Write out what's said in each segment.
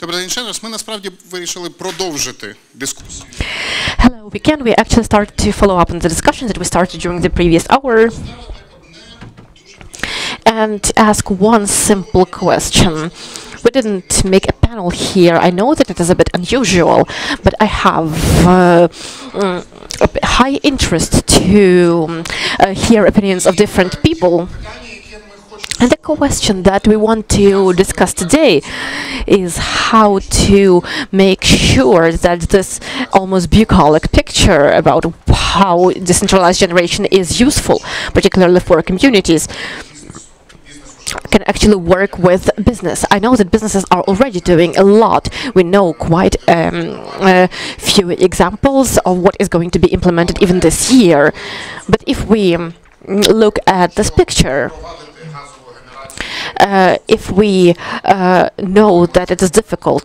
Добрий день ще раз. Ми насправді вирішили продовжити дискусію. Hello, we actually started to follow up on the discussions that we started during the previous hour and ask one simple question. We didn't make a panel here. I know that it is a bit unusual, but I have a high interest to hear opinions of different people. And the question that we want to discuss today is how to make sure that this almost bucolic picture about how decentralized generation is useful, particularly for communities, can actually work with business. I know that businesses are already doing a lot. We know quite a few examples of what is going to be implemented even this year. But if we look at this picture, if we know that it is difficult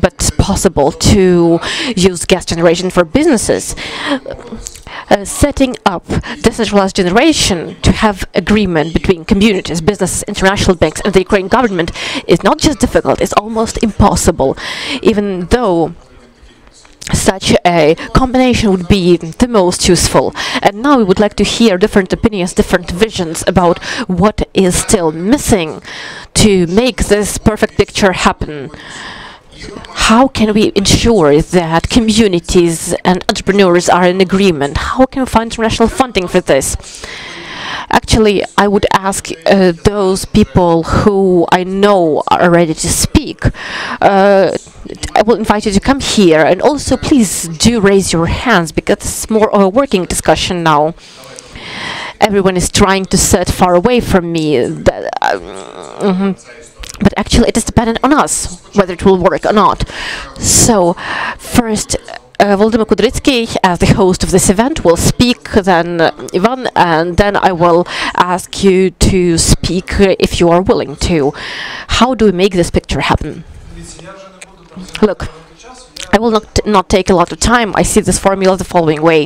but possible to use gas generation for businesses, setting up decentralized generation to have agreement between communities, businesses, international banks, and the Ukrainian government is not just difficult, it's almost impossible, even though such a combination would be the most useful. And now we would like to hear different opinions, different visions about what is still missing to make this perfect picture happen. How can we ensure that communities and entrepreneurs are in agreement? How can we find international funding for this? Actually, I would ask those people who I know are ready to speak. I will invite you to come here, and also please do raise your hands because it's more of a working discussion now. Everyone is trying to sit far away from me. But actually, it is dependent on us whether it will work or not. So, first, Volodymyr Kudrycki, as the host of this event, will speak, then Ivan, and then I will ask you to speak if you are willing to. How do we make this picture happen? Look, I will not take a lot of time. I see this formula the following way.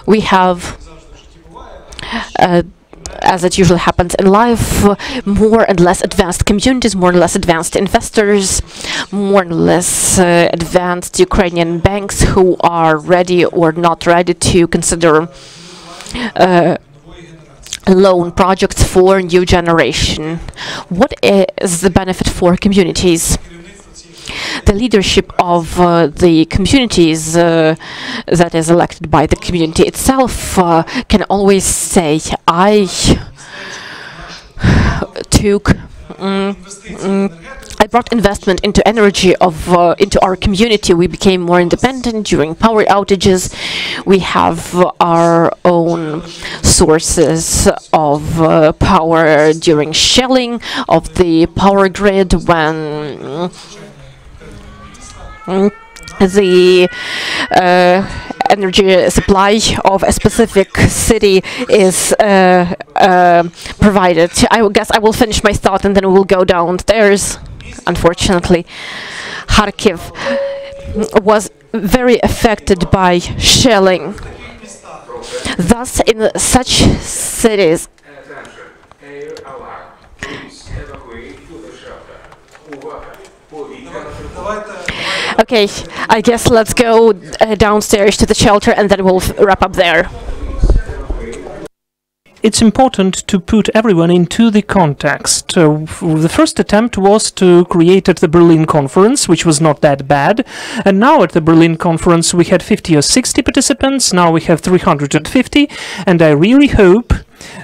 We have as it usually happens in life, more and less advanced communities, more and less advanced investors, more and less advanced Ukrainian banks who are ready or not ready to consider loan projects for new generation. What is the benefit for communities? The leadership of the communities that is elected by the community itself can always say, I brought investment into energy into our community. We became more independent during power outages. We have our own sources of power during shelling of the power grid when the energy supply of a specific city is provided. I guess I will finish my thought and then we will go downstairs. Unfortunately, Kharkiv was very affected by shelling. Thus, in such cities, okay, I guess let's go downstairs to the shelter and then we'll wrap up there. It's important to put everyone into the context. The first attempt was to create at the Berlin conference, which was not that bad. And now at the Berlin conference we had 50 or 60 participants. Now we have 350. And I really hope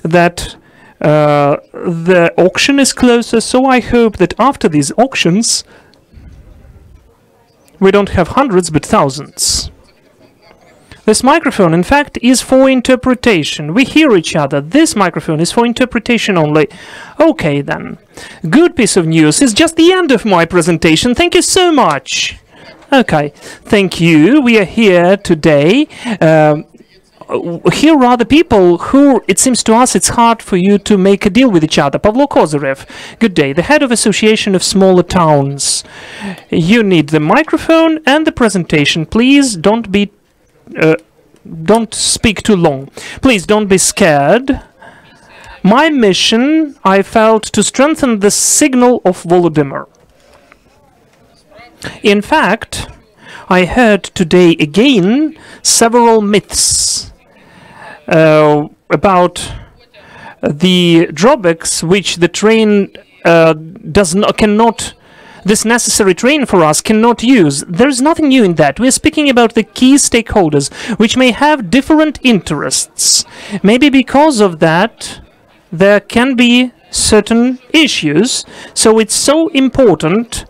that the auction is closer. So I hope that after these auctions we don't have hundreds, but thousands. This microphone, in fact, is for interpretation. We hear each other. This microphone is for interpretation only. Okay, then. Good piece of news. It's just the end of my presentation. Thank you so much. Okay, thank you. We are here today. Here are the people who, it seems to us, it's hard for you to make a deal with each other. Pavlo Kozyrev, good day. The head of Association of Smaller Towns. You need the microphone and the presentation. Please don't speak too long. Please don't be scared. My mission, I felt, to strengthen the signal of Volodymyr. In fact, I heard today again several myths about the drawbacks which the train this necessary train for us cannot use. There's nothing new in that. We're speaking about the key stakeholders, which may have different interests. Maybe because of that, there can be certain issues. So it's so important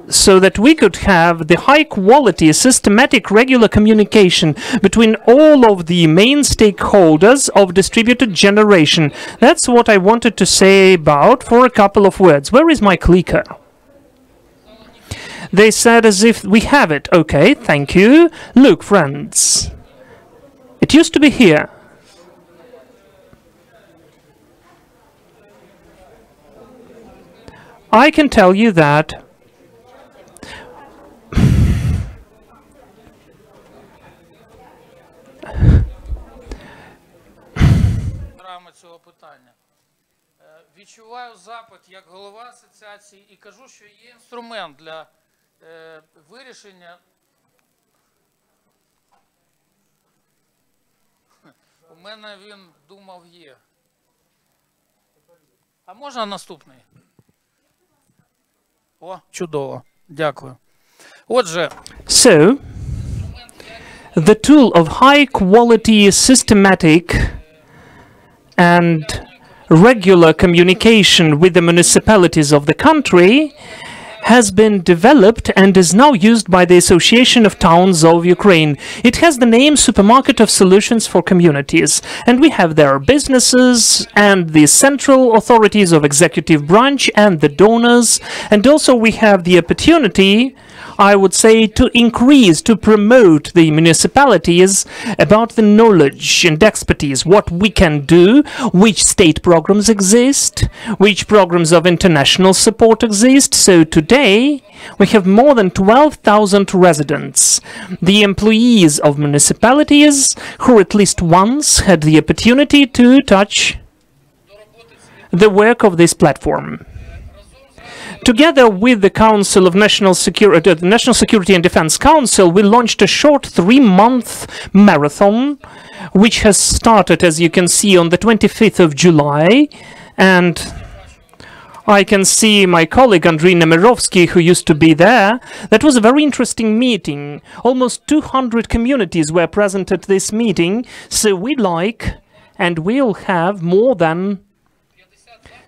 so that we could have the high-quality, systematic, regular communication between all of the main stakeholders of distributed generation. That's what I wanted to say about for a couple of words. Where is my clicker? They said as if we have it. Okay, thank you. Look, friends, it used to be here. I can tell you that цього питання. Відчуваю запит як голова асоціації і кажу, що є інструмент для вирішення. У мене він, думав, є. А можна наступний? О, чудово. Дякую. Отже. So, the tool of high quality, systematic and regular communication with the municipalities of the country has been developed and is now used by the Association of Towns of Ukraine. It has the name Supermarket of Solutions for Communities, and we have there businesses and the central authorities of executive branch and the donors, and also we have the opportunity, I would say, to increase, to promote the municipalities about the knowledge and expertise, what we can do, which state programs exist, which programs of international support exist. So today we have more than 12,000 residents, the employees of municipalities who at least once had the opportunity to touch the work of this platform. Together with the Council of National Security, the National Security and Defense Council, we launched a short 3-month marathon, which has started, as you can see, on the 25th of July. And I can see my colleague Andriy Nemirovsky, who used to be there. That was a very interesting meeting. Almost 200 communities were present at this meeting. So we'd like, and we'll have more than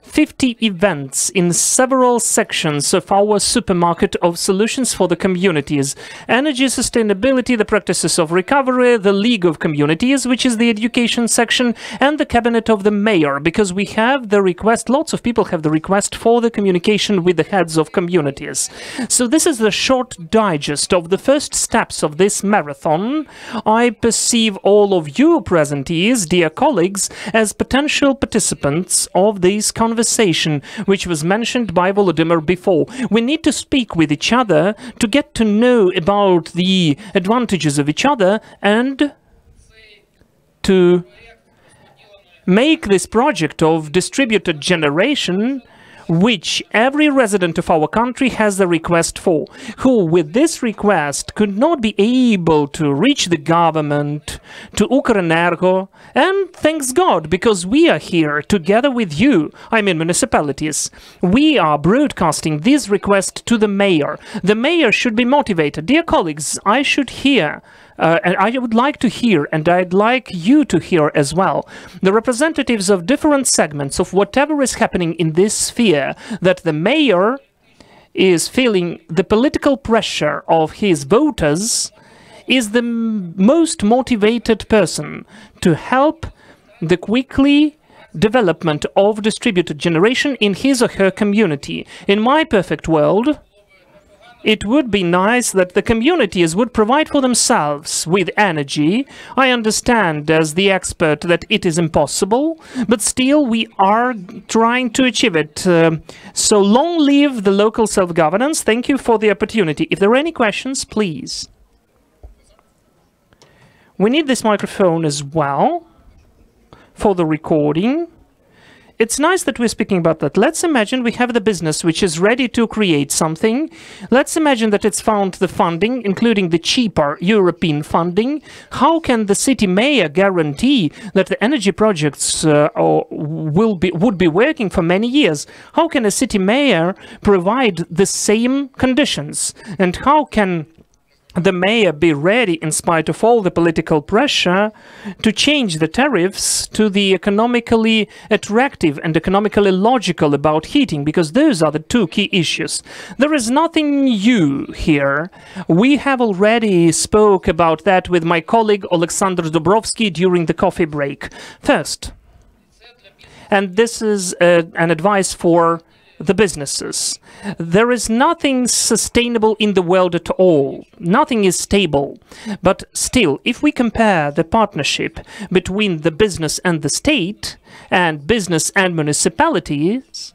50 events in several sections of our supermarket of solutions for the communities. Energy sustainability, the practices of recovery, the League of Communities, which is the education section, and the cabinet of the mayor, because we have the request, lots of people have the request for the communication with the heads of communities. So this is the short digest of the first steps of this marathon. I perceive all of you presentees, dear colleagues, as potential participants of this conversation, which was mentioned by Volodymyr before. We need to speak with each other to get to know about the advantages of each other and to make this project of distributed generation, which every resident of our country has the request for, who with this request could not be able to reach the government, to Укренерго, and thanks God, because we are here together with you, I mean municipalities. We are broadcasting this request to the mayor. The mayor should be motivated. Dear colleagues, I should hear and I would like to hear, and I'd like you to hear as well, the representatives of different segments of whatever is happening in this sphere, that the mayor is feeling the political pressure of his voters, is the most motivated person to help the quickly development of distributed generation in his or her community. In my perfect world, it would be nice that the communities would provide for themselves with energy. I understand as the expert that it is impossible, but still we are trying to achieve it. So long live the local self-governance. Thank you for the opportunity. If there are any questions, please. We need this microphone as well for the recording. It's nice that we're speaking about that. Let's imagine we have the business which is ready to create something. Let's imagine that it's found the funding, including the cheaper European funding. How can the city mayor guarantee that the energy projects would be working for many years? How can a city mayor provide the same conditions? And how can the mayor be ready, in spite of all the political pressure, to change the tariffs to the economically attractive and economically logical about heating? Because those are the two key issues. There is nothing new here. We have already spoke about that with my colleague Alexander Dubrovsky during the coffee break. First, and this is an advice for the businesses. There is nothing sustainable in the world at all. Nothing is stable. But still, if we compare the partnership between the business and the state, and business and municipalities,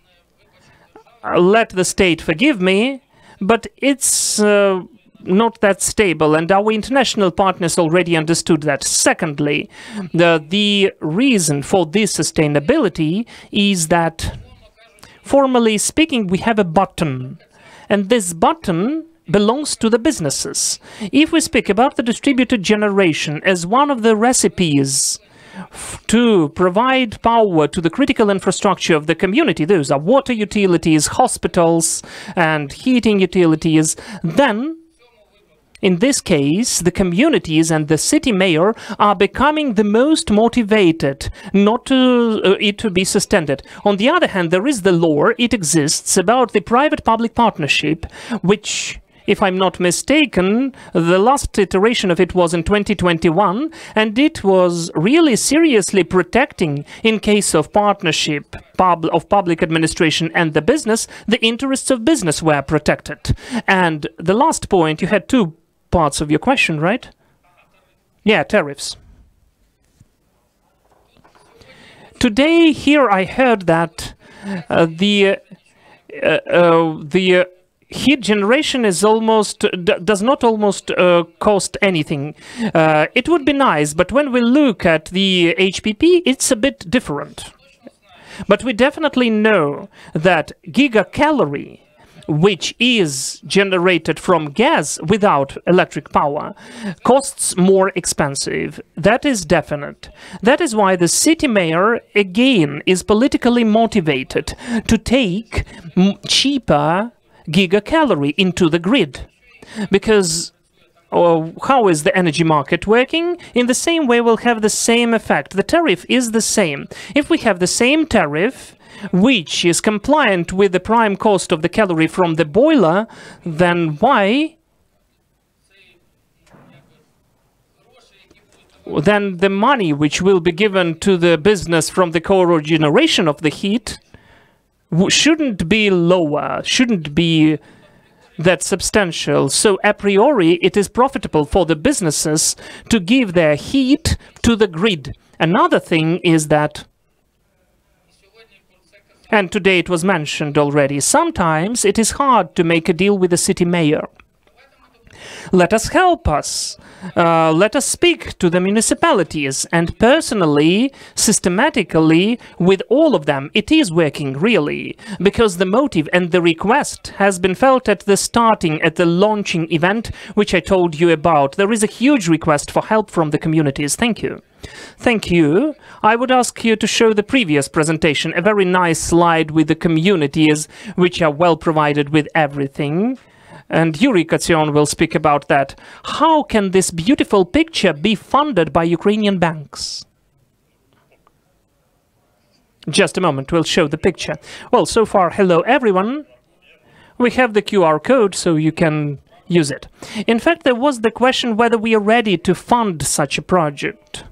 let the state forgive me, but it's not that stable, and our international partners already understood that. Secondly, the reason for this sustainability is that, formally speaking, we have a button, and this button belongs to the businesses. If we speak about the distributed generation as one of the recipes to provide power to the critical infrastructure of the community, those are water utilities, hospitals, and heating utilities, then in this case, the communities and the city mayor are becoming the most motivated not to it to be suspended. On the other hand, there is the law, it exists, about the private-public partnership, which, if I'm not mistaken, the last iteration of it was in 2021, and it was really seriously protecting, in case of partnership of public administration and the business, the interests of business were protected. And the last point, you had two parts of your question, right? Yeah, tariffs. Today, here I heard that the heat generation is does not cost anything. It would be nice, but when we look at the HPP, it's a bit different. But we definitely know that gigacalorie, which is generated from gas without electric power, costs more expensive. That is definite. That is why the city mayor, again, is politically motivated to take cheaper gigacalorie into the grid. Because how is the energy market working? In the same way, we'll have the same effect. The tariff is the same. If we have the same tariff, which is compliant with the prime cost of the calorie from the boiler, then why? Then the money which will be given to the business from the co-generation of the heat shouldn't be lower, shouldn't be that substantial. So a priori, it is profitable for the businesses to give their heat to the grid. Another thing is that, and today it was mentioned already, sometimes it is hard to make a deal with the city mayor. Let us help us. Let us speak to the municipalities, and personally, systematically, with all of them, it is working really, because the motive and the request has been felt at the launching event, which I told you about. There is a huge request for help from the communities. Thank you. Thank you. I would ask you to show the previous presentation, a very nice slide with the communities, which are well provided with everything. And Yuri Katsion will speak about that. How can this beautiful picture be funded by Ukrainian banks? Just a moment, we'll show the picture. Well, so far, hello everyone. We have the QR code, so you can use it. In fact, there was the question whether we are ready to fund such a project.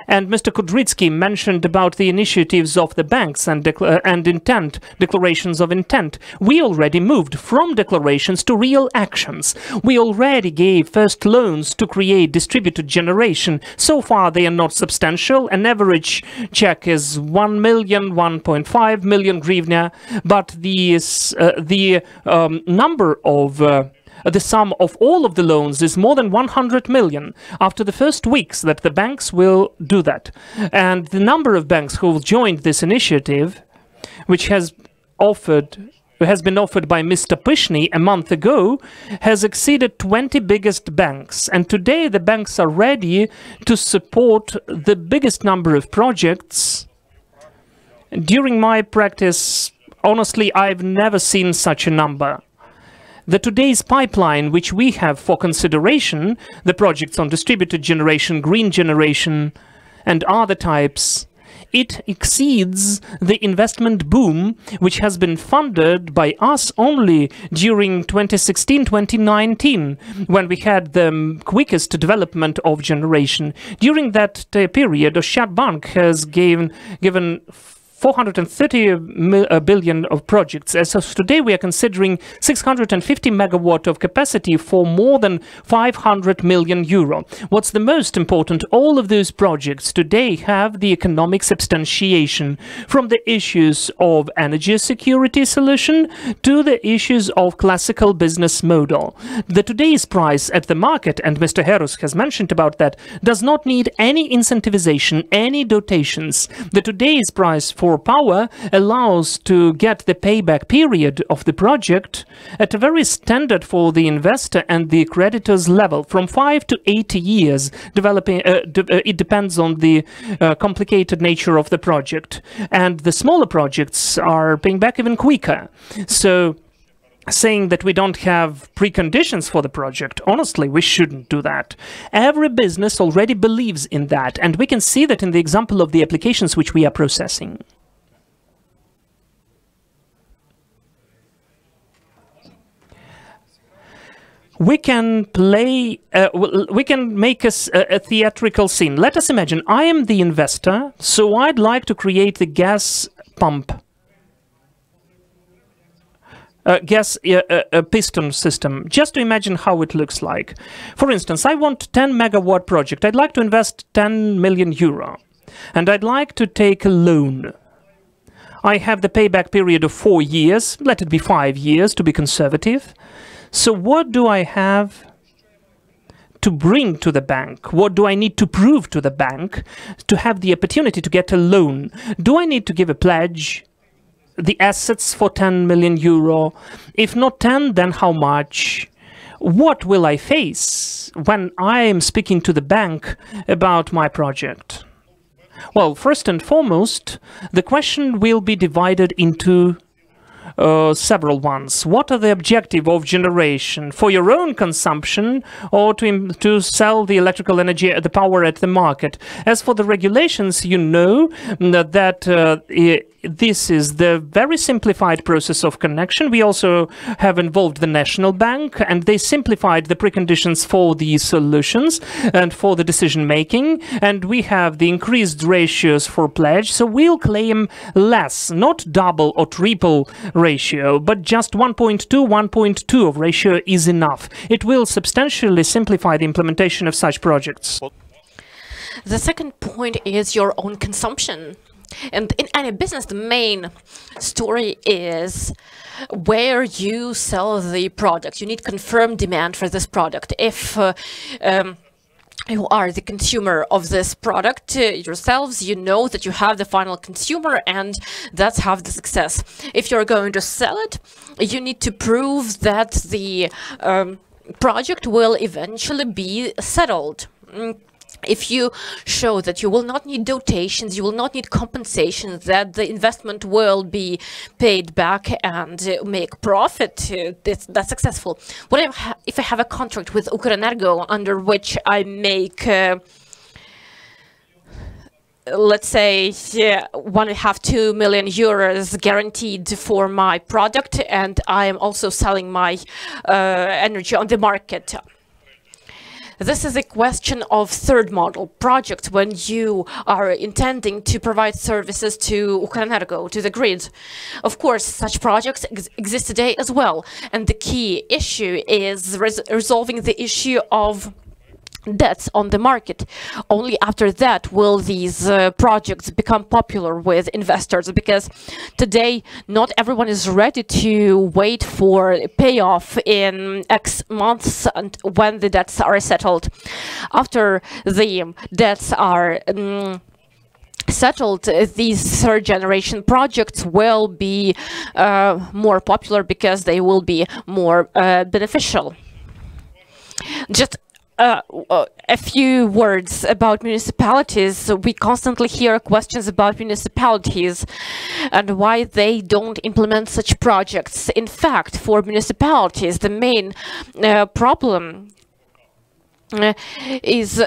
And Mr. Kudrytsky mentioned about the initiatives of the banks and declarations of intent. We already moved from declarations to real actions. We already gave first loans to create distributed generation. So far, they are not substantial. An average check is 1 million, 1.5 million hryvnia. But the number of the sum of all of the loans is more than 100 million after the first weeks that the banks will do that. And the number of banks who have joined this initiative, which has been offered by Mr. Pyshny a month ago, has exceeded 20 biggest banks. And today the banks are ready to support the biggest number of projects. During my practice, honestly, I've never seen such a number. The today's pipeline, which we have for consideration, the projects on distributed generation, green generation, and other types, it exceeds the investment boom, which has been funded by us only during 2016-2019, when we had the quickest development of generation. During that period, Oshad Bank has given 430 billion of projects. As of today, we are considering 650 megawatt of capacity for more than 500 million euro. What's the most important, all of those projects today have the economic substantiation, from the issues of energy security solution to the issues of classical business model. The today's price at the market, and Mr. Herus has mentioned about that, does not need any incentivization, any dotations. The today's price for power allows to get the payback period of the project at a very standard for the investor and the creditors level, from 5 to 8 years. It depends on the complicated nature of the project, and the smaller projects are paying back even quicker. So saying that we don't have preconditions for the project, honestly, we shouldn't do that. Every business already believes in that, and we can see that in the example of the applications which we are processing. We can make a theatrical scene. Let us imagine I am the investor, so I'd like to create the gas pump, gas piston system, just to imagine how it looks like. For instance, I want 10 megawatt project. I'd like to invest 10 million euro, and I'd like to take a loan. I have the payback period of 4 years, let it be 5 years to be conservative. So what do I have to bring to the bank? What do I need to prove to the bank to have the opportunity to get a loan? Do I need to give a pledge, the assets for 10 million euro? If not 10, then how much? What will I face when I am speaking to the bank about my project? Well, first and foremost, the question will be divided into several ones. What are the objective of generation? For your own consumption, or to sell the electrical energy, the power at the market? As for the regulations, you know that this is the very simplified process of connection. We also have involved the National Bank, and they simplified the preconditions for the solutions and for the decision making. And we have the increased ratios for pledge, so we'll claim less, not double or triple ratio, but just 1.2, 1.2 of ratio is enough. It will substantially simplify the implementation of such projects. The second point is your own consumption. And in any business, the main story is where you sell the product. You need confirmed demand for this product. If you are the consumer of this product yourselves, you know that you have the final consumer, and that's half the success. If you're going to sell it, you need to prove that the project will eventually be settled. If you show that you will not need dotations, you will not need compensations, that the investment will be paid back and make profit, that's successful. If I have a contract with Укренерgo under which I make, let's say, 1.5–2 million euros guaranteed for my product, and I am also selling my energy on the market. This is a question of third model projects when you are intending to provide services to Укренерgo, to the grid. Of course, such projects exist today as well. And the key issue is resolving the issue of debts on the market. Only after that will these projects become popular with investors, because today not everyone is ready to wait for payoff in X months and when the debts are settled. After the debts are settled, these third generation projects will be more popular because they will be more beneficial. Just a few words about municipalities. We constantly hear questions about municipalities and why they don't implement such projects. In fact, for municipalities, the main problem is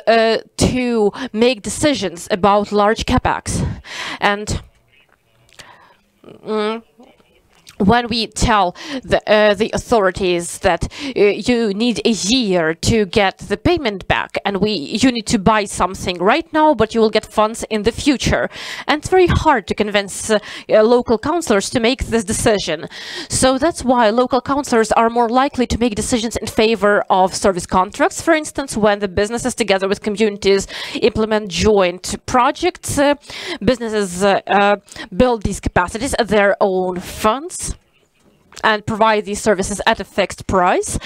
to make decisions about large capex. And when we tell the authorities that you need a year to get the payment back, and you need to buy something right now, but you will get funds in the future. And it's very hard to convince local councillors to make this decision. So that's why local councillors are more likely to make decisions in favor of service contracts. For instance, when the businesses together with communities implement joint projects, businesses build these capacities at their own funds and provide these services at a fixed price,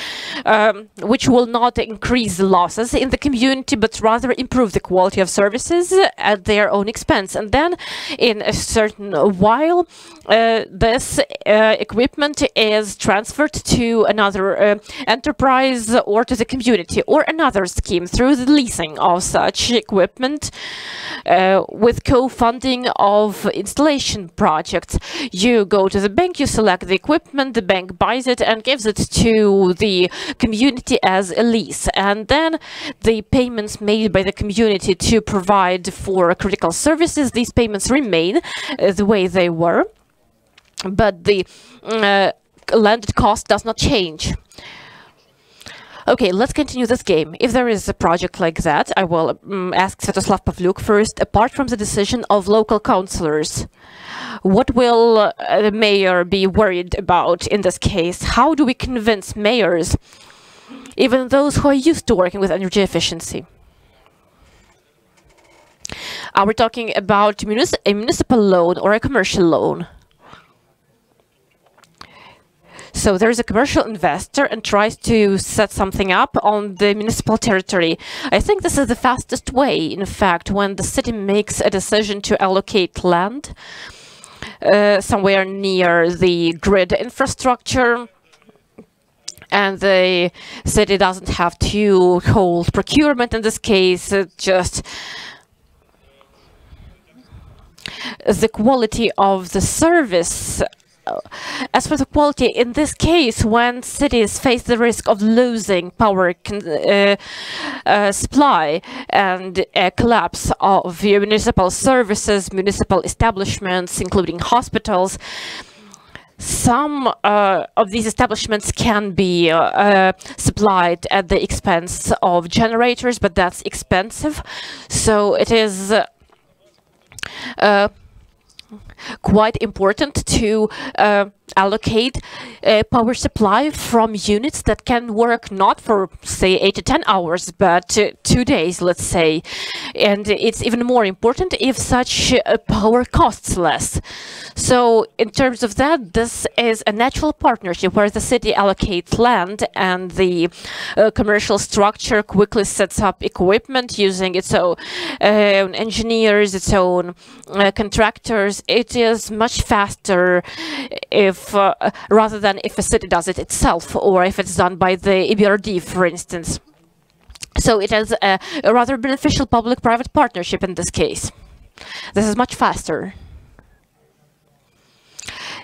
which will not increase the losses in the community, but rather improve the quality of services at their own expense. And then in a certain while, this equipment is transferred to another enterprise or to the community, or another scheme through the leasing of such equipment with co-funding of installation projects. You go to the bank, you select the equipment, the bank buys it and gives it to the community as a lease. And then the payments made by the community to provide for critical services, these payments remain the way they were, but the landed cost does not change. Okay, let's continue this game. If there is a project like that, I will ask Sviatoslav Pavlyuk first. Apart from the decision of local councillors, what will the mayor be worried about in this case? How do we convince mayors, even those who are used to working with energy efficiency? Are we talking about a municipal loan or a commercial loan? So there's a commercial investor and tries to set something up on the municipal territory. I think this is the fastest way, in fact, when the city makes a decision to allocate land somewhere near the grid infrastructure, and the city doesn't have to hold procurement in this case, just the quality of the service. As for the quality, in this case, when cities face the risk of losing power supply and a collapse of municipal services, municipal establishments, including hospitals, some of these establishments can be supplied at the expense of generators, but that's expensive. So it is quite important to allocate power supply from units that can work not for, say, 8 to 10 hours, but 2 days, let's say. And it's even more important if such power costs less. So in terms of that, this is a natural partnership where the city allocates land and the commercial structure quickly sets up equipment using its own engineers, its own contractors. It is much faster if rather than if a city does it itself, or if it's done by the EBRD, for instance. So it is a rather beneficial public-private partnership in this case. This is much faster.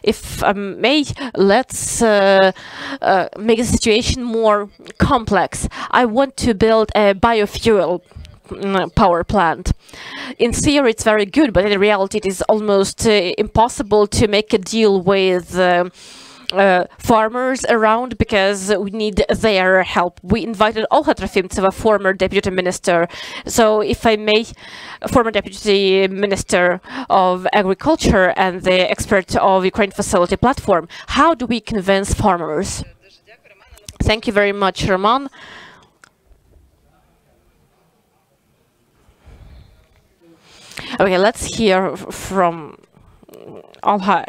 If I may, let's make the situation more complex. I want to build a biofuel power plant. In theory, it's very good, but in reality, it is almost impossible to make a deal with farmers around, because we need their help. We invited Olga Trofimtseva, former deputy minister. So, if I may, former deputy minister of agriculture and the expert of Ukraine Facility Platform. How do we convince farmers? Thank you very much, Roman. Okay, let's hear from Alha.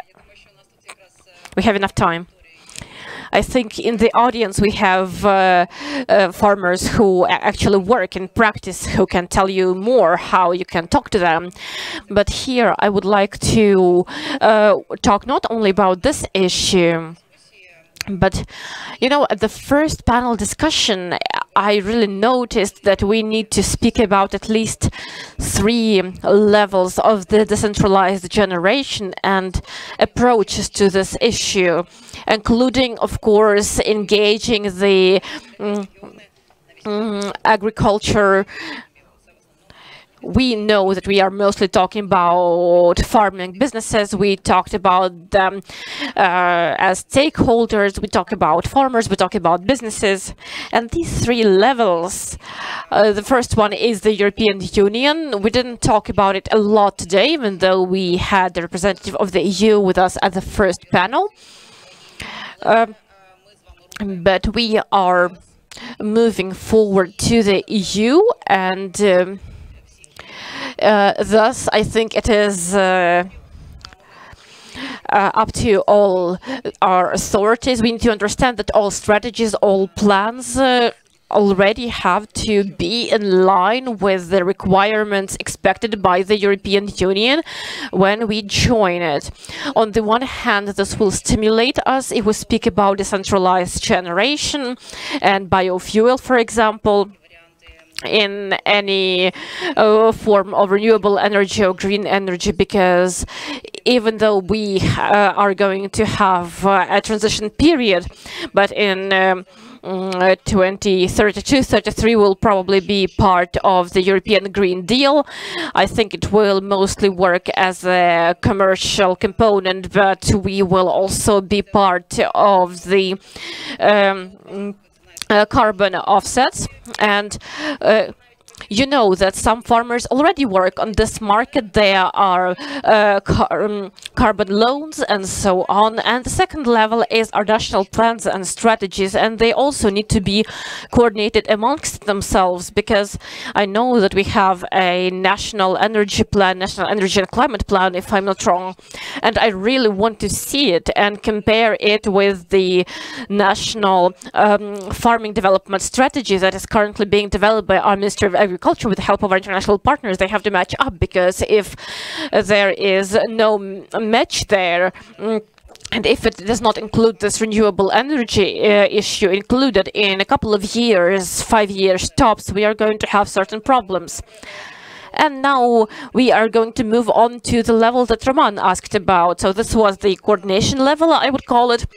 We have enough time. I think in the audience we have farmers who actually work in practice, who can tell you more how you can talk to them. But here I would like to talk not only about this issue, but, you know, at the first panel discussion, I really noticed that we need to speak about at least 3 levels of the decentralized generation and approaches to this issue, including, of course, engaging the agriculture. We know that we are mostly talking about farming businesses. We talked about them as stakeholders. We talk about farmers. We talk about businesses. And these 3 levels, the first one is the European Union. We didn't talk about it a lot today, even though we had the representative of the EU with us at the first panel. But we are moving forward to the EU, and thus, I think it is up to all our authorities. We need to understand that all strategies, all plans already have to be in line with the requirements expected by the European Union when we join it. On the one hand, this will stimulate us if we speak about decentralized generation and biofuel, for example, in any form of renewable energy or green energy, because even though we are going to have a transition period, but in 2032-33 will probably be part of the European Green Deal. I think it will mostly work as a commercial component, but we will also be part of the carbon offsets. And you know that some farmers already work on this market. There are carbon loans and so on. And the second level is our national plans and strategies, and they also need to be coordinated amongst themselves, because I know that we have a national energy plan, national energy and climate plan, if I'm not wrong, and I really want to see it and compare it with the national farming development strategy that is currently being developed by our Ministry of Agriculture with the help of our international partners. They have to match up, because if there is no match there, and if it does not include this renewable energy issue included in a couple of years, 5 years tops, we are going to have certain problems. And now we are going to move on to the level that Roman asked about. So this was the coordination level, I would call it.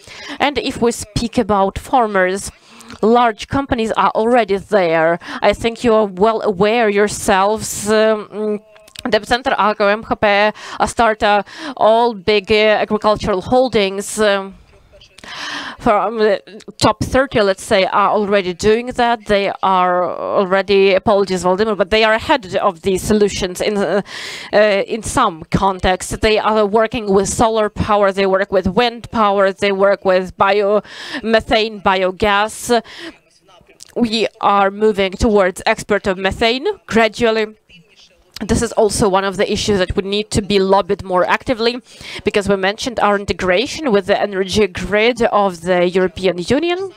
And if we speak about farmers, large companies are already there. I think you are well aware yourselves. Depcenter, Agro, MHP, Astarta, all big agricultural holdings from the top 30, let's say, are already doing that. They are already, apologies, Valdemar, but they are ahead of these solutions in some contexts. They are working with solar power, they work with wind power, they work with biomethane, biogas. We are moving towards export of methane gradually. This is also one of the issues that would need to be lobbied more actively, because we mentioned our integration with the energy grid of the European Union.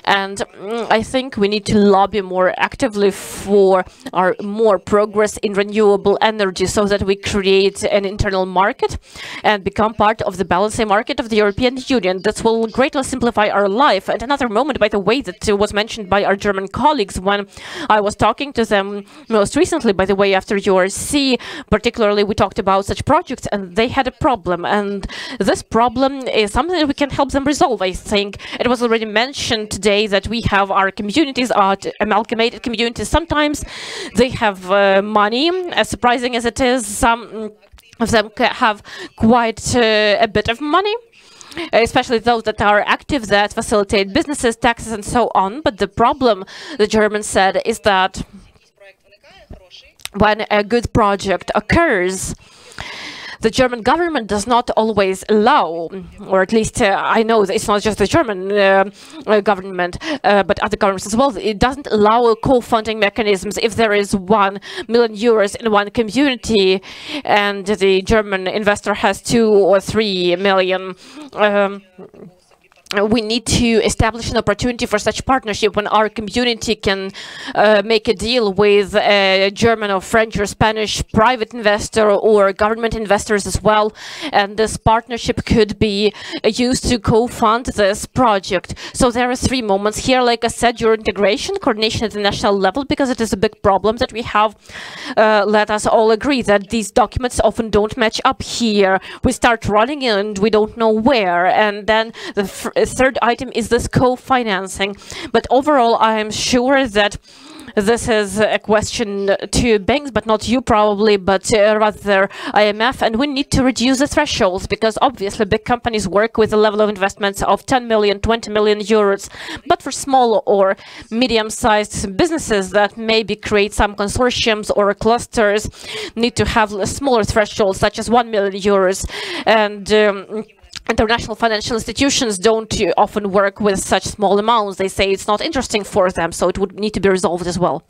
And I think we need to lobby more actively for our more progress in renewable energy, so that we create an internal market and become part of the balancing market of the European Union. This will greatly simplify our life. And another moment, by the way, that was mentioned by our German colleagues when I was talking to them most recently, by the way, after URC, particularly we talked about such projects, and they had a problem. And this problem is something that we can help them resolve. I think it was already mentioned today that we have our communities, our amalgamated communities. Sometimes they have money, as surprising as it is. Some of them have quite a bit of money, especially those that are active, that facilitate businesses, taxes, and so on. But the problem, the Germans said, is that when a good project occurs, the German government does not always allow, or at least I know that it's not just the German government, but other governments as well. It doesn't allow co-funding mechanisms. If there is 1 million euros in one community and the German investor has 2 or 3 million, we need to establish an opportunity for such partnership when our community can make a deal with a German or French or Spanish private investor or government investors as well. And this partnership could be used to co-fund this project. So there are 3 moments here. Like I said, your integration, coordination at the national level, because it is a big problem that we have. Let us all agree that these documents often don't match up here. We start running and we don't know where. And then the third item is this co-financing. But overall, I am sure that this is a question to banks, but not you probably, but rather IMF. And we need to reduce the thresholds because obviously big companies work with a level of investments of 10 million, 20 million euros. But for small or medium-sized businesses that maybe create some consortiums or clusters need to have smaller thresholds, such as 1 million euros. And international financial institutions don't often work with such small amounts. They say it's not interesting for them, so it would need to be resolved as well.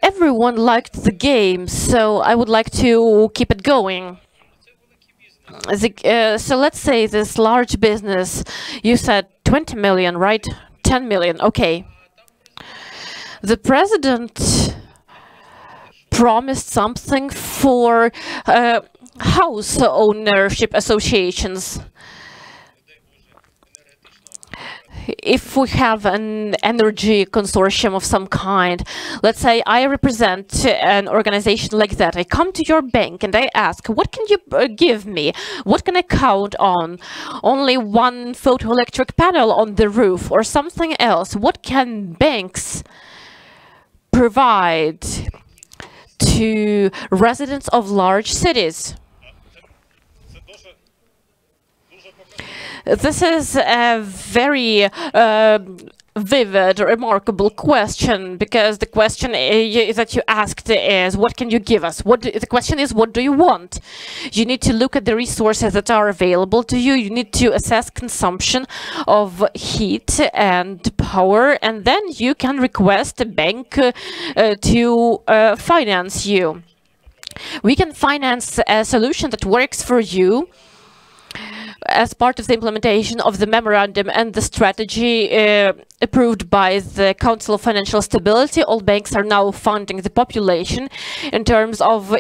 Everyone liked the game, so I would like to keep it going. So let's say this large business, you said 20 million, right? 10 million, okay. The president promised something for house ownership associations. If we have an energy consortium of some kind, let's say I represent an organization like that, I come to your bank and I ask, what can you give me? What can I count on? Only 1 photoelectric panel on the roof or something else? What can banks provide to residents of large cities? This is a very vivid, remarkable question, because the question that you asked is, what can you give us? The question is, what do you want? You need to look at the resources that are available to you. You need to assess consumption of heat and power, and then you can request a bank to finance you. We can finance a solution that works for you as part of the implementation of the memorandum and the strategy approved by the Council of Financial Stability. All banks are now funding the population in terms of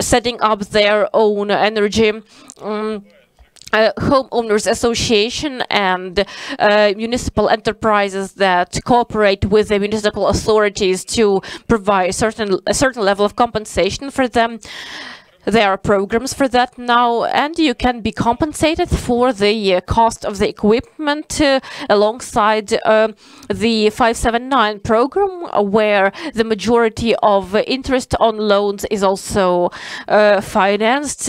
setting up their own energy homeowners association and municipal enterprises that cooperate with the municipal authorities to provide a certain level of compensation for them. There are programs for that now, and you can be compensated for the cost of the equipment alongside the 579 program, where the majority of interest on loans is also financed.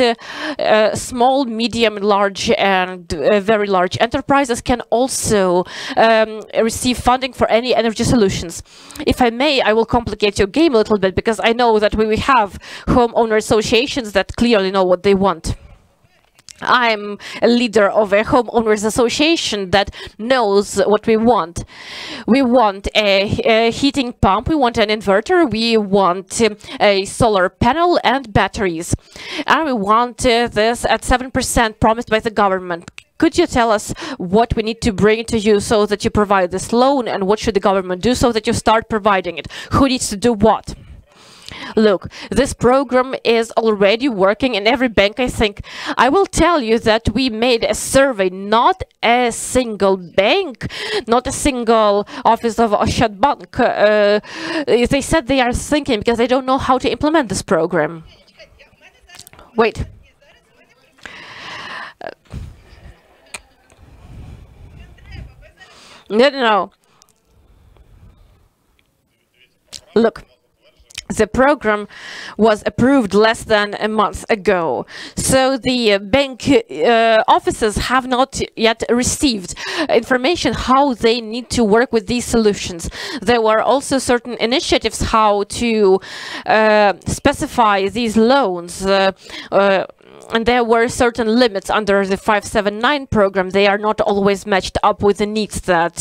Small, medium, large, and very large enterprises can also receive funding for any energy solutions. If I may, I will complicate your game a little bit, because I know that we have homeowner associations that clearly know what they want. I'm a leader of a homeowners association that knows what we want. We want a heating pump, we want an inverter, we want a solar panel and batteries. And we want this at 7% promised by the government. Could you tell us what we need to bring to you so that you provide this loan, and what should the government do so that you start providing it? Who needs to do what? Look, this program is already working in every bank, I think. I will tell you that we made a survey, not a single bank, not a single office of Oshad Bank. They said they are thinking because they don't know how to implement this program. Wait. No. Look. The program was approved less than a month ago. So the bank offices have not yet received information how they need to work with these solutions. There were also certain initiatives how to specify these loans. And there were certain limits under the 579 program. They are not always matched up with the needs that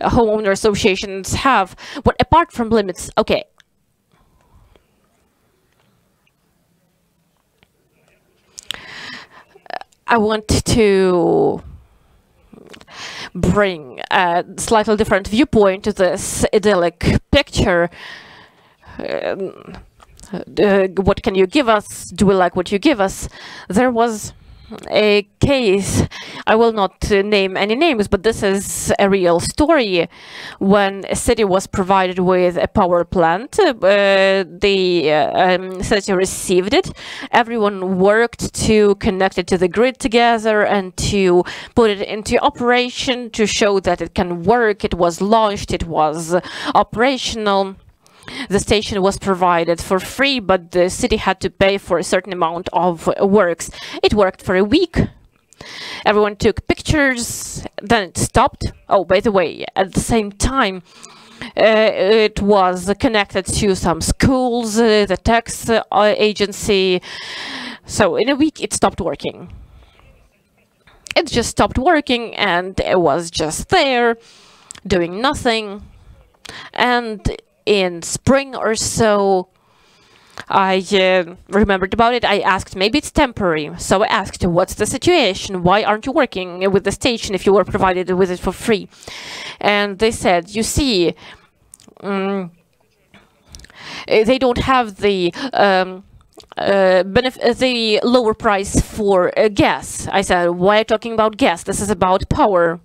homeowner associations have. But apart from limits, okay. I want to bring a slightly different viewpoint to this idyllic picture. What can you give us? Do we like what you give us? There was a case, I will not name any names, but this is a real story. When a city was provided with a power plant, the city received it. Everyone worked to connect it to the grid together and to put it into operation to show that it can work. It was launched, it was operational. The station was provided for free, but the city had to pay for a certain amount of works. It worked for a week. Everyone took pictures, then it stopped. Oh, by the way, at the same time, it was connected to some schools, the tax agency. So in a week, it stopped working. It just stopped working, and it was just there, doing nothing. And in spring or so, I remembered about it. I asked, maybe it's temporary. So I asked, what's the situation? Why aren't you working with the station if you were provided with it for free? And they said, you see, they don't have the the lower price for gas. I said, why are you talking about gas? This is about power.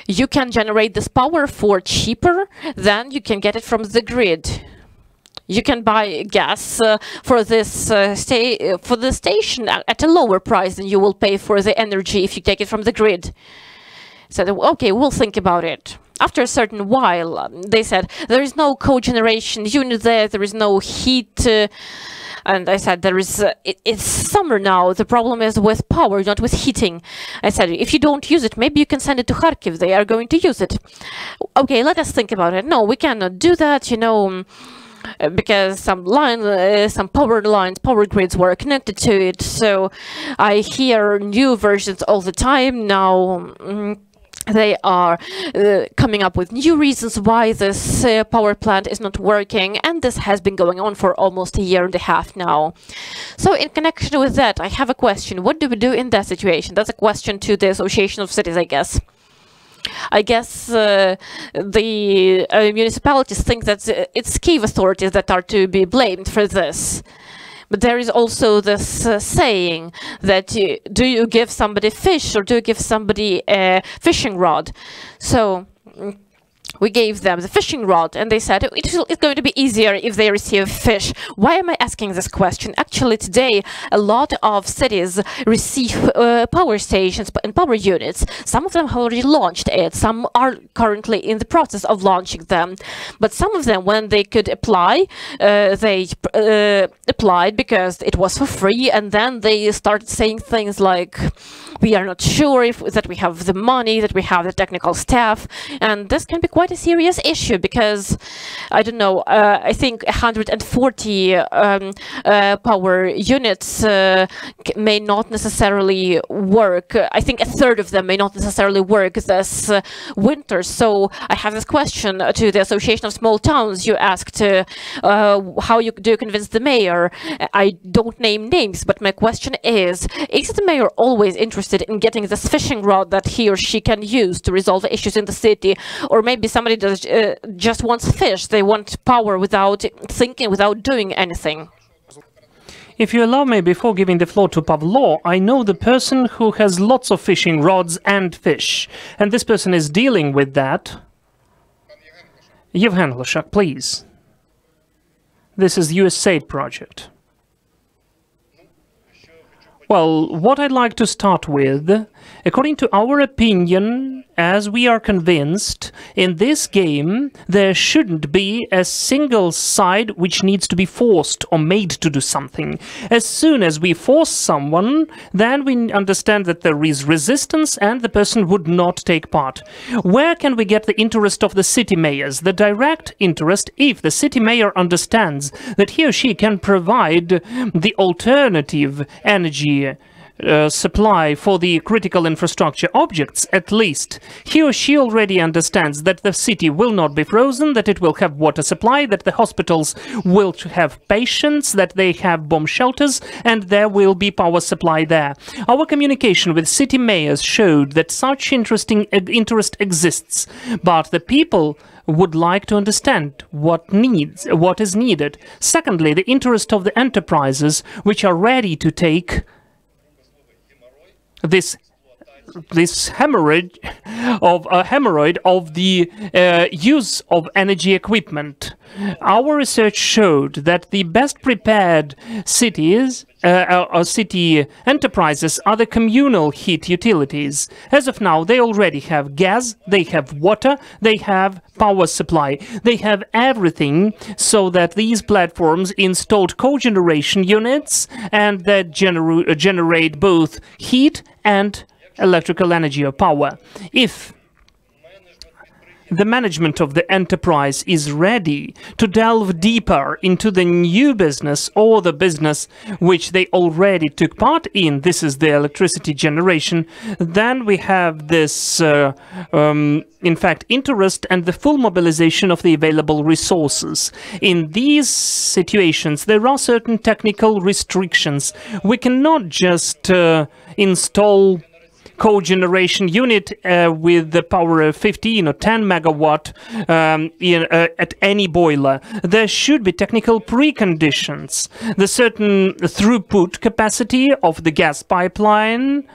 You can generate this power for cheaper than you can get it from the grid. You can buy gas for this for the station at a lower price than you will pay for the energy if you take it from the grid. So, okay, we'll think about it. After a certain while, they said, there is no cogeneration unit there, there is no heat. And I said, there is, it's summer now. The problem is with power, not with heating. I said, if you don't use it, maybe you can send it to Kharkiv. They are going to use it. Okay, let us think about it. No, we cannot do that, you know, because some power lines, power grids were connected to it. So I hear new versions all the time now. They are coming up with new reasons why this power plant is not working, and this has been going on for almost a year and a half now. So in connection with that, I have a question. What do we do in that situation? That's a question to the Association of Cities, I guess. I guess the municipalities think that it's Kyiv authorities that are to be blamed for this. But there is also this saying that do you give somebody fish or do you give somebody a fishing rod? So we gave them the fishing rod, and they said it's going to be easier if they receive fish. Why am I asking this question? Actually, today, a lot of cities receive power stations and power units. Some of them have already launched it. Some are currently in the process of launching them. But some of them, when they could apply, they applied because it was for free, and then they started saying things like, we are not sure that we have the money, that we have the technical staff, and this can be quite a serious issue because, I don't know, I think 140 power units may not necessarily work. I think a third of them may not necessarily work this winter. So I have this question to the Association of Small Towns. You asked how do you convince the mayor? I don't name names, but my question is the mayor always interested in getting this fishing rod that he or she can use to resolve issues in the city? Or maybe somebody does, just wants fish. They want power without thinking, without doing anything. If you allow me, before giving the floor to Pavlo, I know the person who has lots of fishing rods and fish, and this person is dealing with that. Yevhen Glashak, please. This is the USAID project. Well, what I'd like to start with According to our opinion, as we are convinced, in this game there shouldn't be a single side which needs to be forced or made to do something. As soon as we force someone, then we understand that there is resistance and the person would not take part. Where can we get the interest of the city mayors? The direct interest, if the city mayor understands that he or she can provide the alternative energy supply for the critical infrastructure objects, at least he or she already understands that the city will not be frozen, that it will have water supply, that the hospitals will have patients, that they have bomb shelters, and there will be power supply there. Our communication with city mayors showed that such interest exists, but the people would like to understand what is needed. Secondly, the interest of the enterprises which are ready to take this hemorrhoid of the use of energy equipment. Our research showed that the best prepared cities or city enterprises are the communal heat utilities. As of now, they already have gas, they have water, they have power supply. They have everything so that these platforms installed cogeneration units and that generate both heat and electrical energy or power. If the management of the enterprise is ready to delve deeper into the new business or the business which they already took part in, this is the electricity generation, then we have this, in fact, interest and the full mobilization of the available resources. In these situations, there are certain technical restrictions. We cannot just install cogeneration unit with the power of 15 or 10 megawatt at any boiler. There should be technical preconditions. The certain throughput capacity of the gas pipeline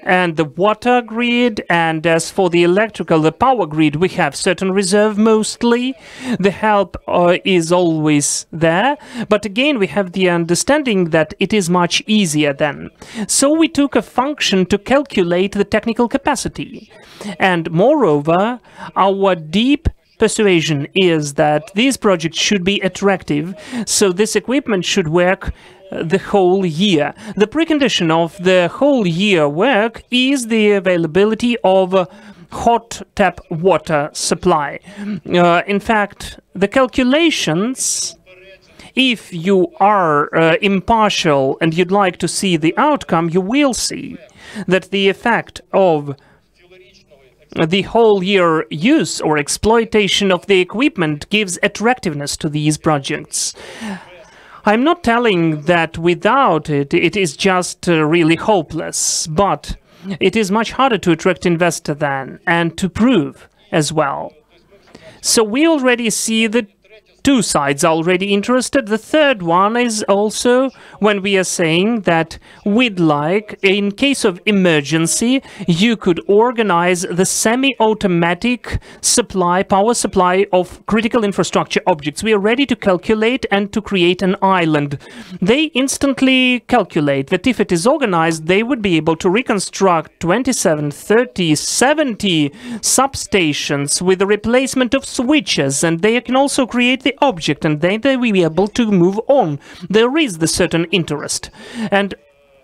and the water grid, and as for the the power grid, we have certain reserve mostly. The help is always there, but again we have the understanding that it is much easier then. So we took a function to calculate the technical capacity, and moreover our deep persuasion is that these projects should be attractive, so this equipment should work the whole year. The precondition of the whole year work is the availability of hot tap water supply. In fact, the calculations, if you are impartial and you'd like to see the outcome, you will see that the effect of the whole year use or exploitation of the equipment gives attractiveness to these projects. I'm not telling that without it, it is just really hopeless, but it is much harder to attract investors than, and to prove as well. So we already see the two sides already interested. The third one is also when we are saying that we'd like, in case of emergency, you could organize the semi-automatic power supply of critical infrastructure objects. We are ready to calculate and to create an island. They instantly calculate that if it is organized, they would be able to reconstruct 27, 30, 70 substations with the replacement of switches, and they can also create the object, and then they will be able to move on. There is the certain interest. And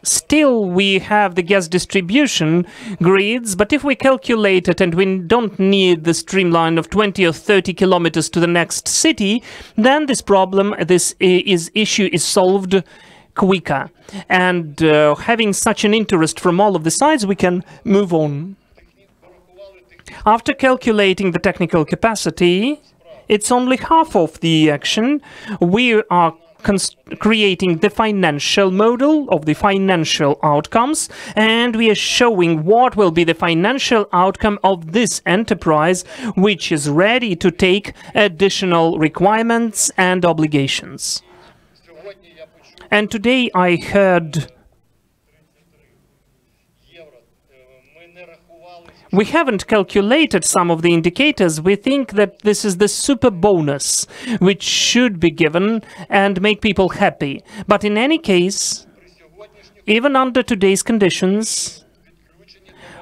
still we have the gas distribution grids, but if we calculate it and we don't need the streamline of 20 or 30 kilometers to the next city, then this problem, this issue is solved quicker. And having such an interest from all of the sides, we can move on. After calculating the technical capacity, it's only half of the action. We are creating the financial model of the financial outcomes, and we are showing what will be the financial outcome of this enterprise, which is ready to take additional requirements and obligations. And today I heard we haven't calculated some of the indicators. We think that this is the super bonus which should be given and make people happy. But in any case, even under today's conditions,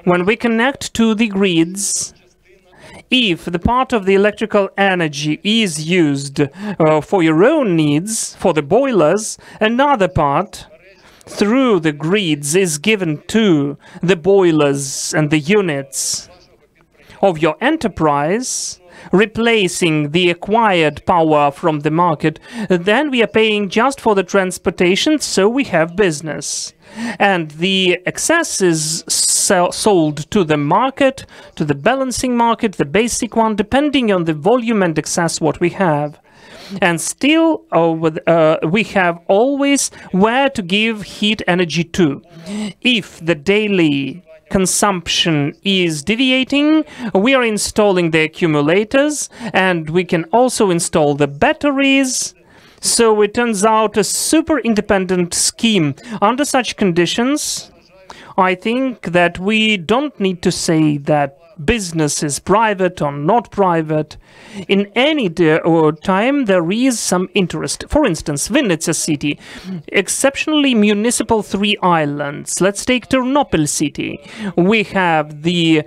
when we connect to the grids, if the part of the electrical energy is used for your own needs, for the boilers, another part through the grids is given to the boilers and the units of your enterprise, replacing the acquired power from the market, then we are paying just for the transportation, so we have business. And the excess is sold to the market, to the balancing market, the basic one, depending on the volume and excess what we have. And still, we have always where to give heat energy to. If the daily consumption is deviating, we are installing the accumulators, and we can also install the batteries. So it turns out a super independent scheme. Under such conditions, I think that we don't need to say that business is private or not private. In any time, there is some interest. For instance, Vinnytsia city, exceptionally municipal 3 islands. Let's take Ternopil city. We have the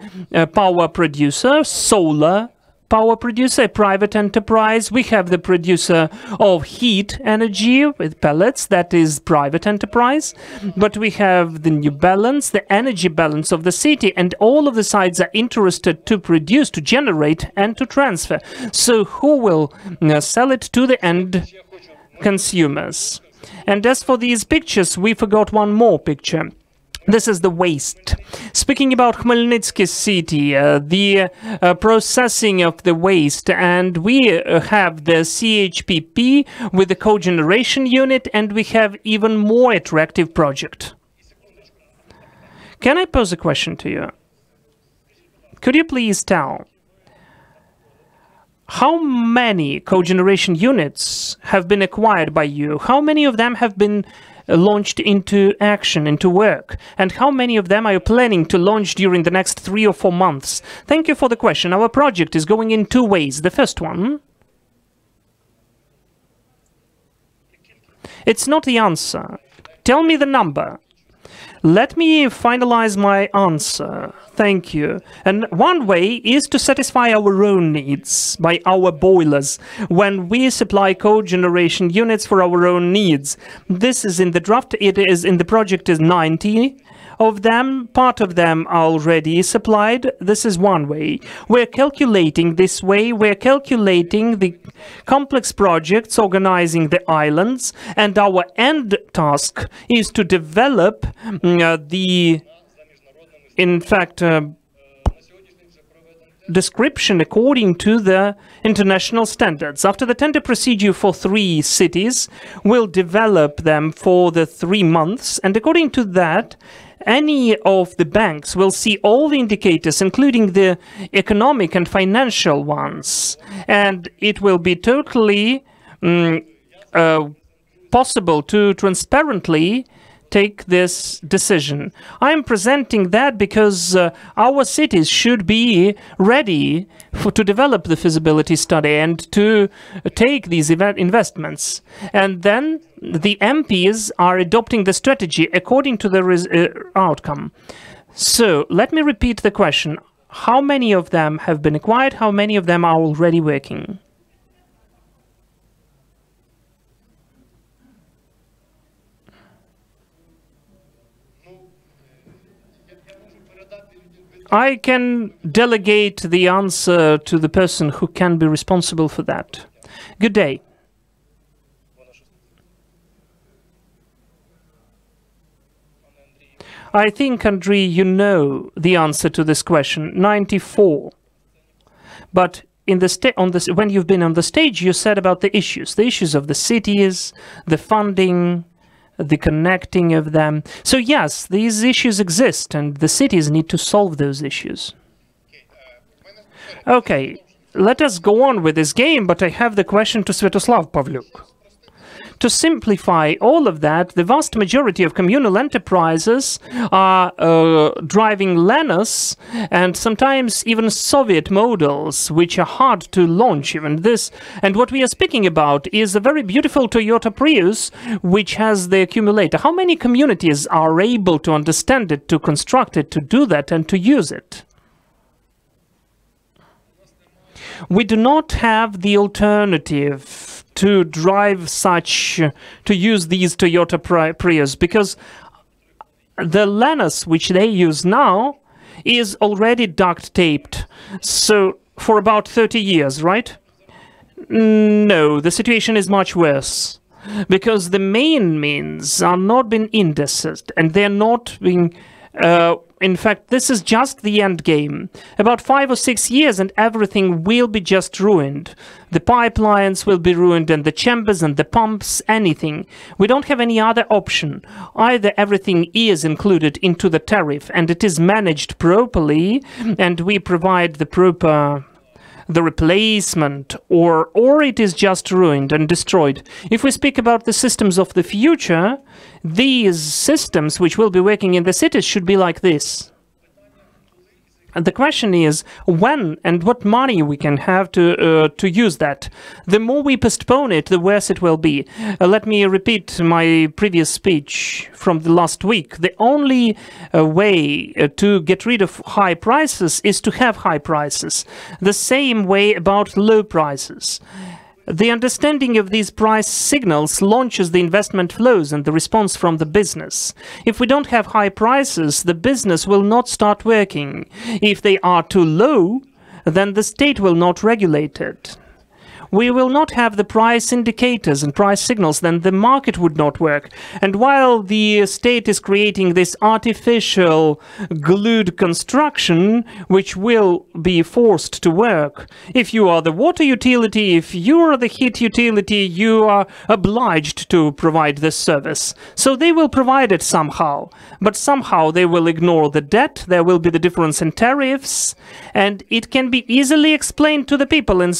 power producer, solar power producer, a private enterprise. We have the producer of heat energy with pellets, that is private enterprise. But we have the new balance, the energy balance of the city, and all of the sides are interested to produce, to generate, and to transfer. So who will sell it to the end consumers? And as for these pictures, we forgot one more picture. This is the waste. Speaking about Khmelnytsky city, the processing of the waste, and we have the CHPP with the cogeneration unit, and we have even more attractive project. Can I pose a question to you? Could you please tell how many cogeneration units have been acquired by you? How many of them have been launched into action, into work? And how many of them are you planning to launch during the next 3 or 4 months? Thank you for the question. Our project is going in 2 ways. The first one, it's not the answer. Tell me the number. Let me finalize my answer. Thank you. And one way is to satisfy our own needs by our boilers. When we supply cogeneration units for our own needs, this is in the draft. It is in the project is 90 of them. Part of them are already supplied. This is one way. We're calculating this way. We're calculating the complex projects, organizing the islands, and our end task is to develop description according to the international standards. After the tender procedure for 3 cities, we'll develop them for the 3 months, and according to that, any of the banks will see all the indicators, including the economic and financial ones, and it will be totally possible to transparently take this decision. I am presenting that because our cities should be ready to develop the feasibility study and to take these investments. And then the MPs are adopting the strategy according to the outcome. So let me repeat the question. How many of them have been acquired? How many of them are already working? I can delegate the answer to the person who can be responsible for that. Good day. I think, Andrei, you know the answer to this question. 94. But in the when you've been on the stage, you said about the issues of the cities, the funding, the connecting of them. So yes, these issues exist, and the cities need to solve those issues. Okay, let us go on with this game, but I have the question to Sviatoslav Pavlyuk. To simplify all of that, the vast majority of communal enterprises are driving Lenos and sometimes even Soviet models, which are hard to launch even this. And what we are speaking about is a very beautiful Toyota Prius, which has the accumulator. How many communities are able to understand it, to construct it, to do that, and to use it? We do not have the alternative to drive to use these Toyota Prius, because the Lenos which they use now is already duct taped, so for about 30 years, right? No, the situation is much worse, because the main means are not being indexed, and they're not being in fact, this is just the end game. About 5 or 6 years and everything will be just ruined. The pipelines will be ruined, and the chambers and the pumps, anything. We don't have any other option. Either everything is included into the tariff and it is managed properly, and we provide the replacement, or it is just ruined and destroyed. If we speak about the systems of the future, these systems which will be working in the cities should be like this. And the question is when and what money we can have to use that. The more we postpone it, the worse it will be. Let me repeat my previous speech from the last week. The only way to get rid of high prices is to have high prices. The same way about low prices. The understanding of these price signals launches the investment flows and the response from the business. If we don't have high prices, the business will not start working. If they are too low, then the state will not regulate it. We will not have the price indicators and price signals, then the market would not work. And while the state is creating this artificial glued construction, which will be forced to work, if you are the water utility, if you are the heat utility, you are obliged to provide this service. So they will provide it somehow, but somehow they will ignore the debt, there will be the difference in tariffs, and it can be easily explained to the people in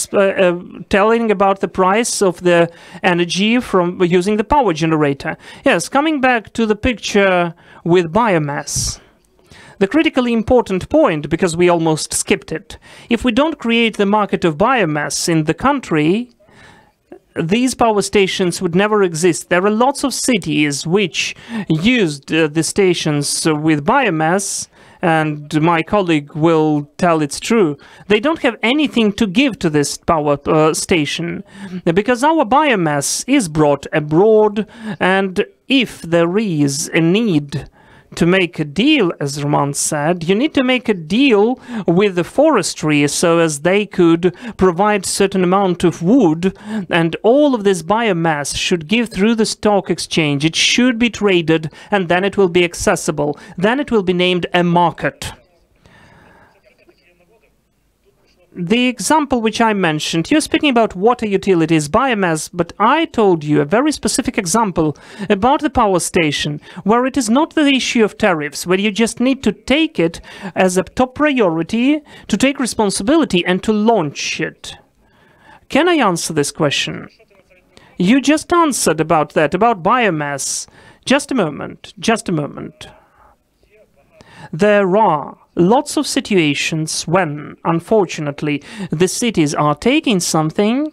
telling about the price of the energy from using the power generator. Yes, coming back to the picture with biomass. The critically important point, because we almost skipped it, if we don't create the market of biomass in the country, these power stations would never exist. There are lots of cities which used the stations with biomass, and my colleague will tell it's true. They don't have anything to give to this power station, because our biomass is brought abroad, and if there is a need to make a deal, as Roman said, you need to make a deal with the forestry so as they could provide certain amount of wood, and all of this biomass should give through the stock exchange. It should be traded, and then it will be accessible. Then it will be named a market. The example which I mentioned, you're speaking about water utilities, biomass, but I told you a very specific example about the power station, where it is not the issue of tariffs, where you just need to take it as a top priority, to take responsibility and to launch it. Can I answer this question? You just answered about that, about biomass. Just a moment, just a moment. There are lots of situations when, unfortunately, the cities are taking something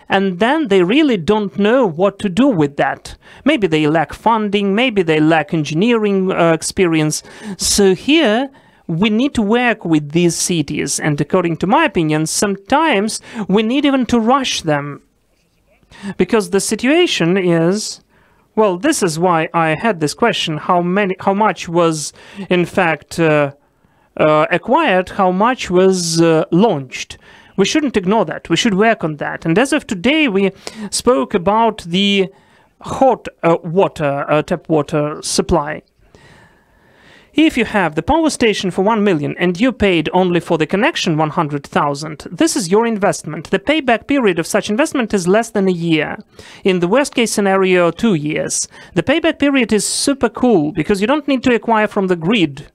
and then they really don't know what to do with that. Maybe they lack funding, maybe they lack engineering experience. So here we need to work with these cities, and according to my opinion, sometimes we need even to rush them. Because the situation is... Well, this is why I had this question, how much was, in fact, acquired, how much was launched. We shouldn't ignore that. We should work on that. And as of today, we spoke about the hot water, tap water supply. If you have the power station for 1 million and you paid only for the connection 100,000, this is your investment. The payback period of such investment is less than a year. In the worst case scenario, 2 years. The payback period is super cool because you don't need to acquire from the grid.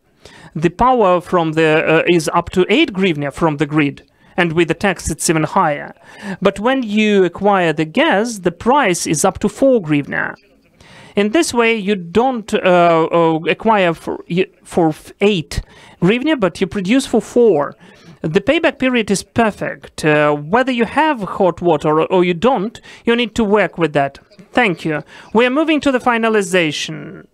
The power from the is up to 8 hryvnia from the grid. and with the tax it's even higher. But when you acquire the gas, the price is up to 4 hryvnia. In this way, you don't acquire for 8 hryvnia, but you produce for 4. The payback period is perfect. Whether you have hot water or you don't, you need to work with that. Thank you. We are moving to the finalization.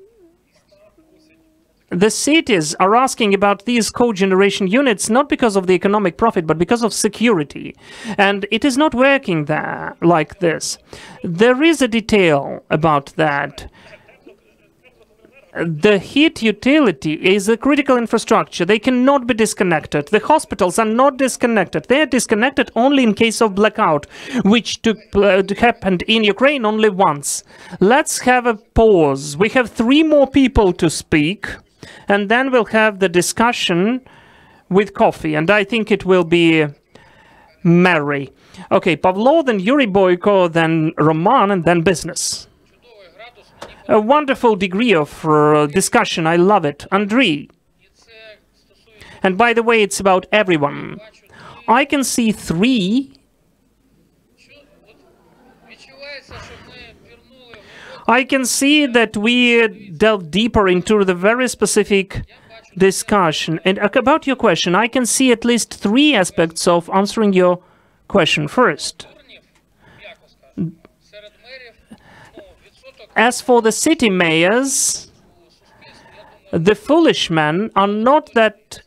The cities are asking about these cogeneration units not because of the economic profit, but because of security. And it is not working there like this. There is a detail about that. The heat utility is a critical infrastructure. They cannot be disconnected. The hospitals are not disconnected. They are disconnected only in case of blackout, which happened in Ukraine only once. Let's have a pause. We have 3 more people to speak, and then we'll have the discussion with coffee, and I think it will be merry. Okay, Pavlo, then Yuri Boyko, then Roman, and then business. A wonderful degree of discussion. I love it. Andriy. And by the way, it's about everyone. I can see 3. I can see that we delve deeper into the very specific discussion. And about your question, I can see at least 3 aspects of answering your question. First, as for the city mayors, the foolish men are not that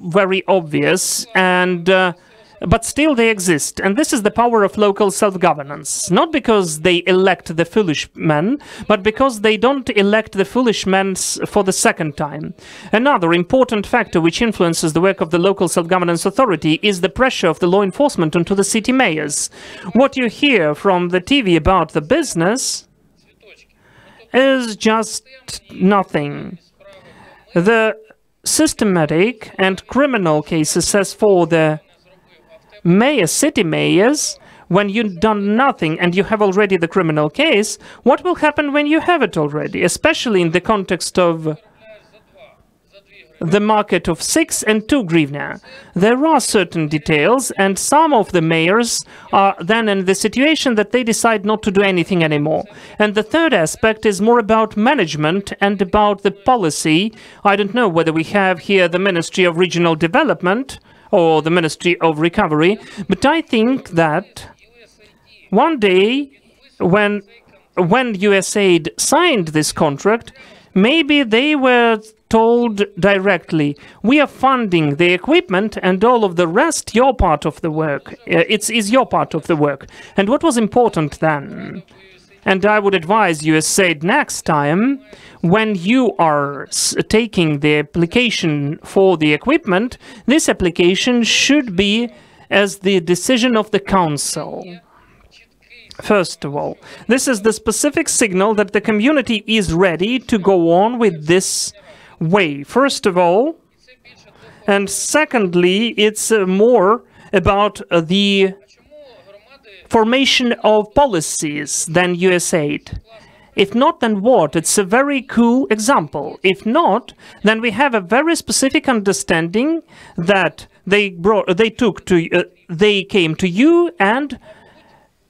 very obvious, and but still they exist. And this is the power of local self-governance. Not because they elect the foolish men, but because they don't elect the foolish men for the second time. Another important factor which influences the work of the local self-governance authority is the pressure of the law enforcement onto the city mayors. What you hear from the TV about the business is just nothing. The systematic and criminal cases as for the city mayors, when you've done nothing and you have already the criminal case, what will happen when you have it already, especially in the context of the market of 6 and 2 hryvnia? There are certain details, and some of the mayors are then in the situation that they decide not to do anything anymore. And the third aspect is more about management and about the policy. I don't know whether we have here the Ministry of Regional Development or the Ministry of Recovery, but I think that one day when USAID signed this contract, maybe they were told directly, we are funding the equipment and all of the rest, your part of the work. It is your part of the work. And what was important then? And I would advise USAID next time, when you are taking the application for the equipment, this application should be as the decision of the council. First of all, this is the specific signal that the community is ready to go on with this way, first of all. And secondly, it's more about the formation of policies than USAID. If not, then what? It's a very cool example. If not, then we have a very specific understanding that they came to you and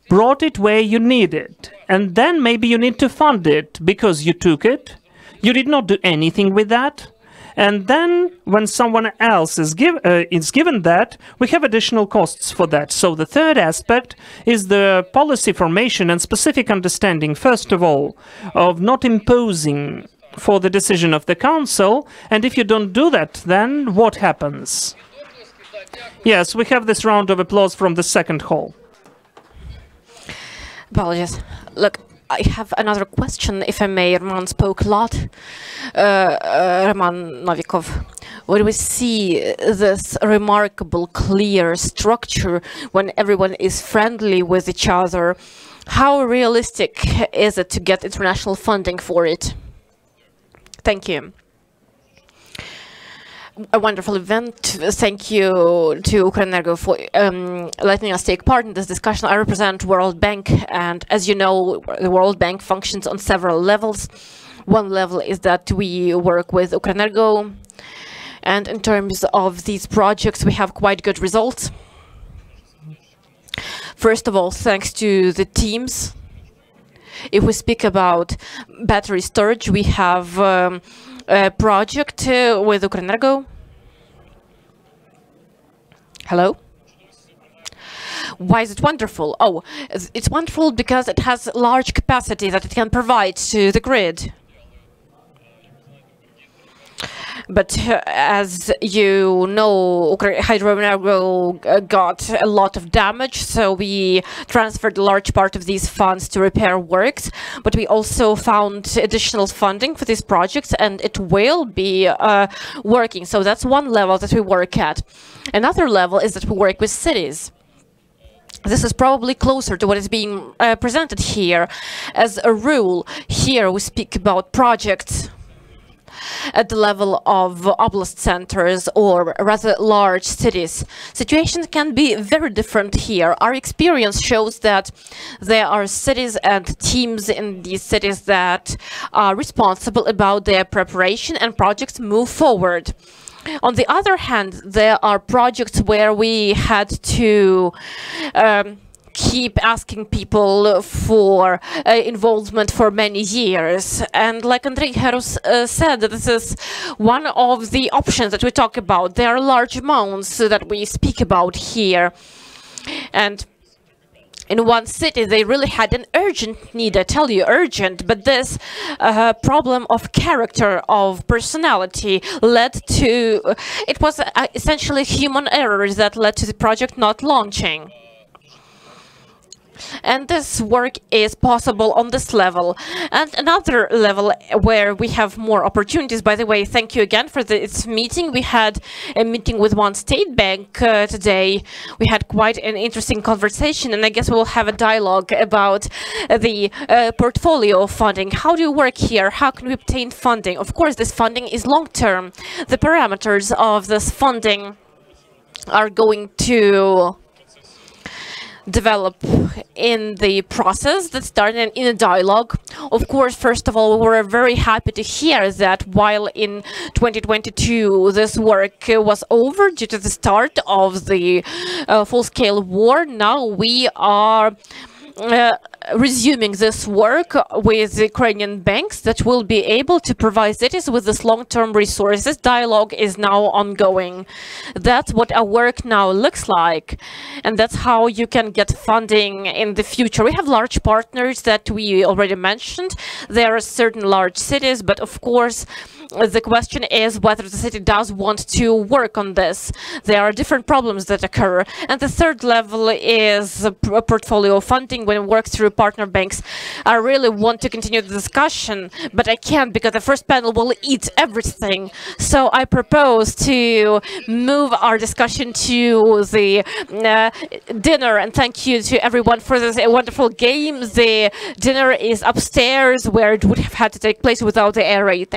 brought it where you need it. And then maybe you need to fund it because you took it. You did not do anything with that. And then when someone else is given that, we have additional costs for that. So the third aspect is the policy formation and specific understanding, first of all, of not imposing for the decision of the council. And if you don't do that, then what happens? Yes, we have this round of applause from the second hall. Apologies. Look, I have another question, if I may. Roman spoke a lot. Roman Novikov, when we see this remarkable, clear structure, when everyone is friendly with each other, how realistic is it to get international funding for it? Thank you. A wonderful event. Thank you to Укренерго for letting us take part in this discussion. I represent World Bank, and as you know, the World Bank functions on several levels. One level is that we work with Укренерго And in terms of these projects, we have quite good results. First of all, thanks to the teams. If we speak about battery storage, we have a project with Укренерго. Hello? Why is it wonderful? Oh, it's wonderful because it has large capacity that it can provide to the grid. But as you know, Vybranovskyi got a lot of damage, so we transferred a large part of these funds to repair works. But we also found additional funding for these projects, and it will be working. So that's one level that we work at. Another level is that we work with cities. This is probably closer to what is being presented here. As a rule, here we speak about projects at the level of oblast centers or rather large cities. Situations can be very different here. Our experience shows that there are cities and teams in these cities that are responsible about their preparation, and projects move forward. On the other hand, there are projects where we had to keep asking people for involvement for many years. And like Andrei said, this is one of the options that we talk about. There are large amounts that we speak about here. And in one city, they really had an urgent need, I tell you, urgent, but this problem of character, of personality led to, it was essentially human errors that led to the project not launching. And this work is possible on this level. And another level where we have more opportunities, by the way, thank you again for this meeting. We had a meeting with one state bank today. We had quite an interesting conversation, and I guess we will have a dialogue about the portfolio funding. How do you work here? How can we obtain funding? Of course, this funding is long-term. The parameters of this funding are going to develop in the process that started in a dialogue. Of course, first of all, we're very happy to hear that while in 2022 this work was over due to the start of the full-scale war, now we are resuming this work with the Ukrainian banks that will be able to provide cities with this long-term resources. Dialogue is now ongoing. That's what our work now looks like, and that's how you can get funding in the future. We have large partners that we already mentioned. There are certain large cities, but of course the question is whether the city does want to work on this. There are different problems that occur. And the third level is portfolio funding when we work through partner banks. I really want to continue the discussion, but I can't because the first panel will eat everything. So I propose to move our discussion to the dinner, and thank you to everyone for this wonderful game. The dinner is upstairs where it would have had to take place without the area. Thank